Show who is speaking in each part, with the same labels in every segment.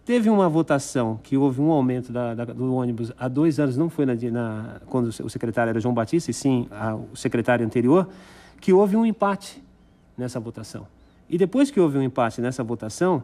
Speaker 1: Teve uma votação que houve um aumento do ônibus há 2 anos, não foi quando o secretário era João Batista, e sim o secretário anterior, que houve um empate nessa votação. E depois que houve um empate nessa votação,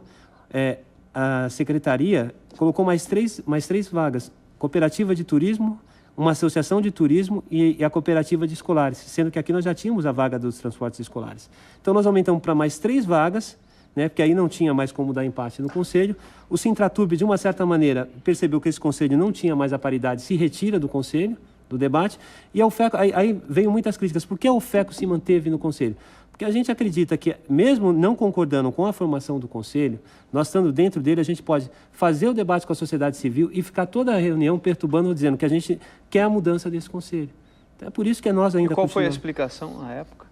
Speaker 1: a secretaria colocou mais três vagas: cooperativa de turismo, uma associação de turismo e a cooperativa de escolares, sendo que aqui nós já tínhamos a vaga dos transportes escolares. Então nós aumentamos para mais 3 vagas, né, porque aí não tinha mais como dar empate no conselho. O Sintratub, de uma certa maneira, percebeu que esse conselho não tinha mais a paridade, se retira do conselho, do debate, e a UFECO, aí veio muitas críticas. Por que a UFECO se manteve no conselho? Porque a gente acredita que, mesmo não concordando com a formação do conselho, nós estando dentro dele, a gente pode fazer o debate com a sociedade civil e ficar toda a reunião perturbando, dizendo que a gente quer a mudança desse conselho. Então, é por isso que nós ainda
Speaker 2: qual foi a explicação na época?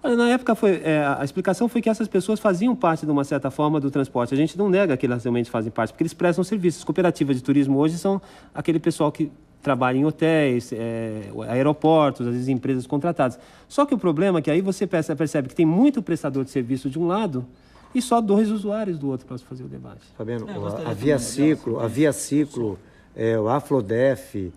Speaker 1: Olha, na época a explicação foi que essas pessoas faziam parte, de uma certa forma, do transporte. A gente não nega que elas realmente fazem parte, porque eles prestam serviços. As cooperativas de turismo hoje são aquele pessoal que trabalha em hotéis, aeroportos, às vezes empresas contratadas. Só que o problema é que aí você percebe que tem muito prestador de serviço de um lado e só 2 usuários do outro para fazer o debate.
Speaker 3: Fabiano, a Via Ciclo, o Aflodef,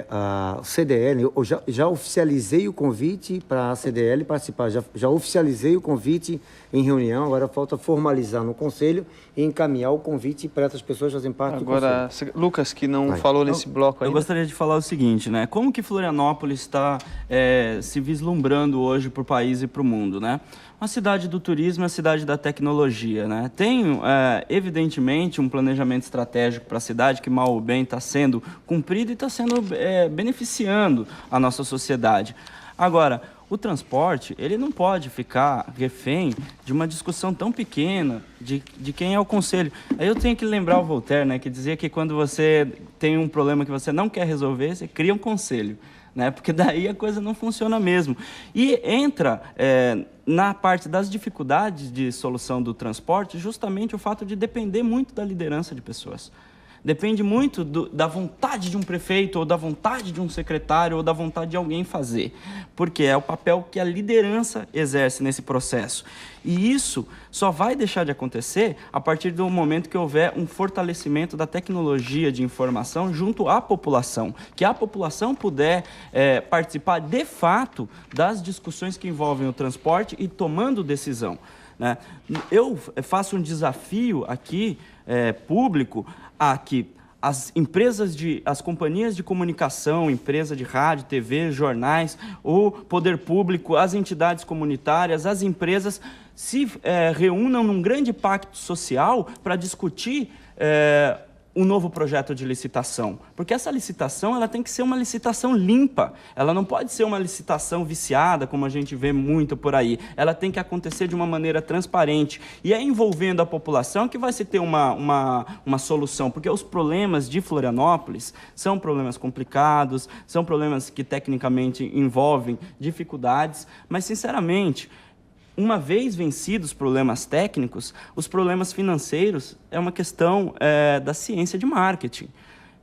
Speaker 3: a CDL, eu já oficializei o convite para a CDL participar, já oficializei o convite em reunião, agora falta formalizar no Conselho e encaminhar o convite para essas pessoas fazerem parte do Conselho.
Speaker 2: Agora, Lucas, que não falou nesse bloco ainda.
Speaker 4: Eu gostaria de falar o seguinte, né? Como que Florianópolis está se vislumbrando hoje para o país e para o mundo, né? Uma cidade do turismo é a cidade da tecnologia, né? Tem, evidentemente, um planejamento estratégico para a cidade que, mal ou bem, está sendo cumprido e está sendo beneficiando a nossa sociedade. Agora, o transporte, ele não pode ficar refém de uma discussão tão pequena de quem é o conselho. Aí eu tenho que lembrar o Voltaire, né, que dizia que quando você tem um problema que você não quer resolver, você cria um conselho, né, porque daí a coisa não funciona mesmo. E entra na parte das dificuldades de solução do transporte justamente o fato de depender muito da liderança de pessoas. Depende muito da vontade de um prefeito, ou da vontade de um secretário, ou da vontade de alguém fazer. Porque é o papel que a liderança exerce nesse processo. E isso só vai deixar de acontecer a partir do momento que houver um fortalecimento da tecnologia de informação junto à população. Que a população puder participar de fato das discussões que envolvem o transporte e tomando decisão, né? Eu faço um desafio aqui, público, a que as companhias de comunicação, empresa de rádio, TV, jornais, o poder público, as entidades comunitárias, as empresas se reúnam num grande pacto social para discutir um novo projeto de licitação. Porque essa licitação ela tem que ser uma licitação limpa. Ela não pode ser uma licitação viciada, como a gente vê muito por aí. Ela tem que acontecer de uma maneira transparente. E é envolvendo a população que vai se ter uma solução. Porque os problemas de Florianópolis são problemas complicados, são problemas que tecnicamente envolvem dificuldades, mas, sinceramente, uma vez vencidos os problemas técnicos, os problemas financeiros é uma questão da ciência de marketing,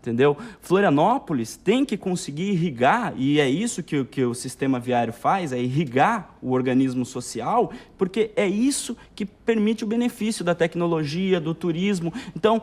Speaker 4: entendeu? Florianópolis tem que conseguir irrigar, e é isso que o sistema viário faz, é irrigar o organismo social, porque é isso que permite o benefício da tecnologia, do turismo. Então,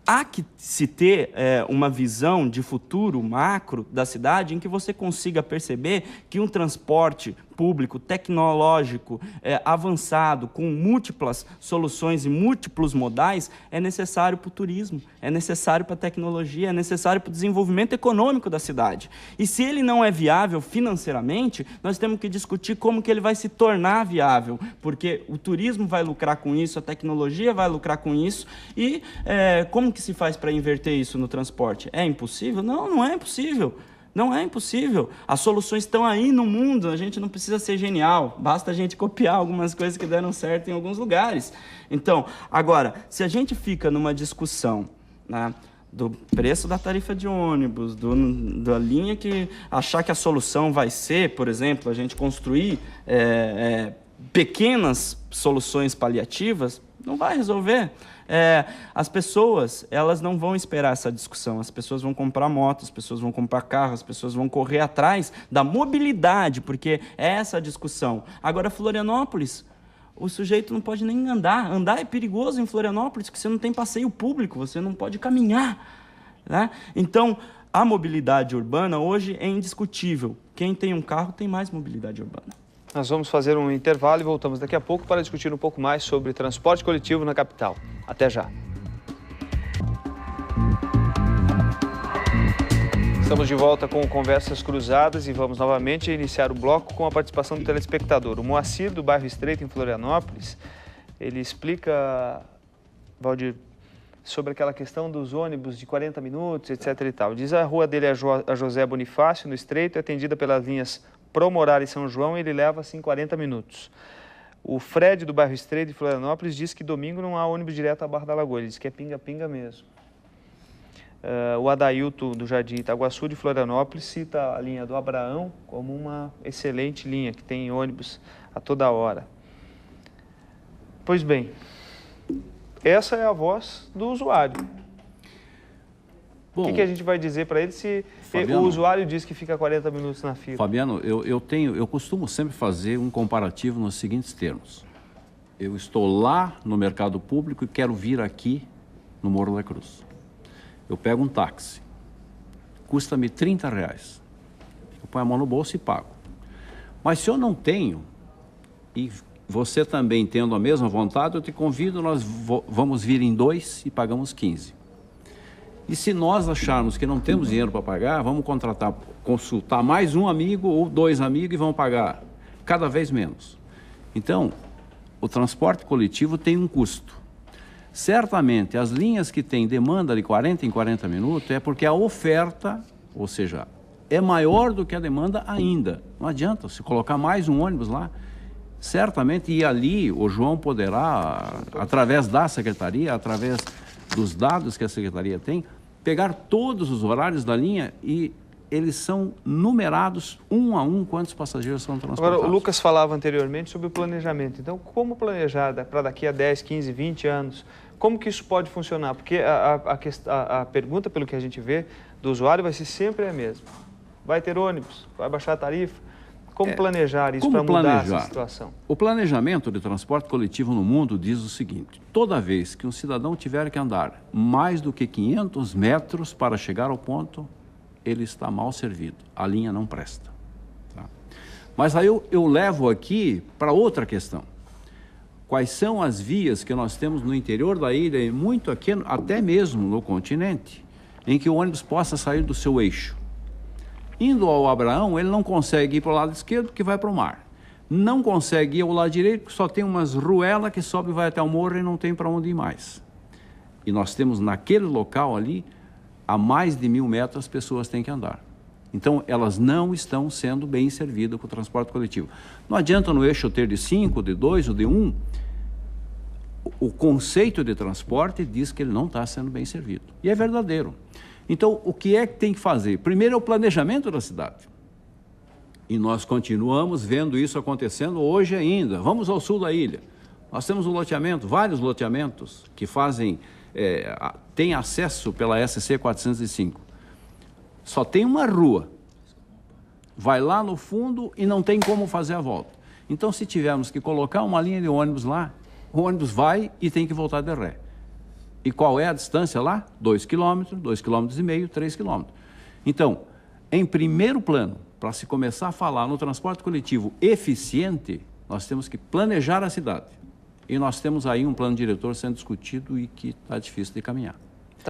Speaker 4: há que se ter uma visão de futuro macro da cidade em que você consiga perceber que um transporte público, tecnológico, avançado, com múltiplas soluções e múltiplos modais, é necessário para o turismo, é necessário para a tecnologia, é necessário para o desenvolvimento econômico da cidade. E se ele não é viável financeiramente, nós temos que discutir como que ele vai se tornar viável, porque o turismo vai lucrar com isso, a tecnologia vai lucrar com isso, e como que se faz para inverter isso no transporte? É impossível? Não, não é impossível. Não é impossível. As soluções estão aí no mundo, a gente não precisa ser genial, basta a gente copiar algumas coisas que deram certo em alguns lugares. Então, agora, se a gente fica numa discussão, né, do preço da tarifa de ônibus, da linha que achar que a solução vai ser, por exemplo, a gente construir pequenas soluções paliativas, não vai resolver. As pessoas, elas não vão esperar essa discussão, as pessoas vão comprar motos, as pessoas vão comprar carros, as pessoas vão correr atrás da mobilidade, porque é essa a discussão. Agora, Florianópolis, o sujeito não pode nem andar. Andar é perigoso em Florianópolis, porque você não tem passeio público, você não pode caminhar, né? Então, a mobilidade urbana hoje é indiscutível. Quem tem um carro tem mais mobilidade urbana.
Speaker 2: Nós vamos fazer um intervalo e voltamos daqui a pouco para discutir um pouco mais sobre transporte coletivo na capital. Até já. Estamos de volta com Conversas Cruzadas e vamos novamente iniciar o bloco com a participação do telespectador. O Moacir, do bairro Estreito, em Florianópolis, ele explica, Valdir, sobre aquela questão dos ônibus de 40 minutos, etc. e tal. Diz a rua dele é a José Bonifácio, no Estreito, é atendida pelas linhas Promorar e São João, e ele leva, assim, 40 minutos. O Fred, do bairro Estreito, de Florianópolis, diz que domingo não há ônibus direto à Barra da Lagoa, ele diz que é pinga-pinga mesmo. O Adailton, do Jardim Itaguaçu, de Florianópolis, cita a linha do Abraão como uma excelente linha, que tem ônibus a toda hora. Pois bem, essa é a voz do usuário. Bom, o que a gente vai dizer para ele se Fabiano, o usuário diz que fica 40 minutos na fila?
Speaker 5: Fabiano, eu costumo sempre fazer um comparativo nos seguintes termos. Eu estou lá no mercado público e quero vir aqui no Morro da Cruz. Eu pego um táxi, custa-me R$30. Eu ponho a mão no bolso e pago. Mas se eu não tenho, e você também tendo a mesma vontade, eu te convido, nós vamos vir em 2 e pagamos 15. E se nós acharmos que não temos dinheiro para pagar, vamos consultar mais um amigo ou 2 amigos e vamos pagar cada vez menos. Então, o transporte coletivo tem um custo. Certamente, as linhas que têm demanda de 40 em 40 minutos é porque a oferta, ou seja, é maior do que a demanda ainda. Não adianta se colocar mais um ônibus lá. Certamente, e ali o João poderá, através da secretaria, através dos dados que a secretaria tem, pegar todos os horários da linha e eles são numerados um a um quantos passageiros são transportados.
Speaker 2: Agora, o Lucas falava anteriormente sobre o planejamento. Então, como planejar para daqui a 10, 15, 20 anos? Como que isso pode funcionar? Porque a pergunta, pelo que a gente vê, do usuário vai ser sempre a mesma. Vai ter ônibus? Vai baixar a tarifa? Como planejar isso para mudar essa situação?
Speaker 5: O planejamento de transporte coletivo no mundo diz o seguinte: toda vez que um cidadão tiver que andar mais do que 500 metros para chegar ao ponto, ele está mal servido. A linha não presta. Tá? Mas aí eu levo aqui para outra questão. Quais são as vias que nós temos no interior da ilha e muito aqui, até mesmo no continente, em que o ônibus possa sair do seu eixo? Indo ao Abraão, ele não consegue ir para o lado esquerdo, que vai para o mar. Não consegue ir ao lado direito, porque só tem umas ruelas que sobe e vai até o morro e não tem para onde ir mais. E nós temos naquele local ali, a mais de 1.000 metros, as pessoas têm que andar. Então, elas não estão sendo bem servidas com o transporte coletivo. Não adianta no eixo ter de 5, de 2 ou de 1. O conceito de transporte diz que ele não está sendo bem servido. E é verdadeiro. Então, o que é que tem que fazer? Primeiro é o planejamento da cidade. E nós continuamos vendo isso acontecendo hoje ainda. Vamos ao sul da ilha. Nós temos um loteamento, vários loteamentos que têm acesso pela SC 405. Só tem uma rua. Vai lá no fundo e não tem como fazer a volta. Então, se tivermos que colocar uma linha de ônibus lá, o ônibus vai e tem que voltar de ré. E qual é a distância lá? 2 km, 2,5 km, 3 km. Então, em primeiro plano, para se começar a falar no transporte coletivo eficiente, nós temos que planejar a cidade. E nós temos aí um plano diretor sendo discutido e que está difícil de caminhar.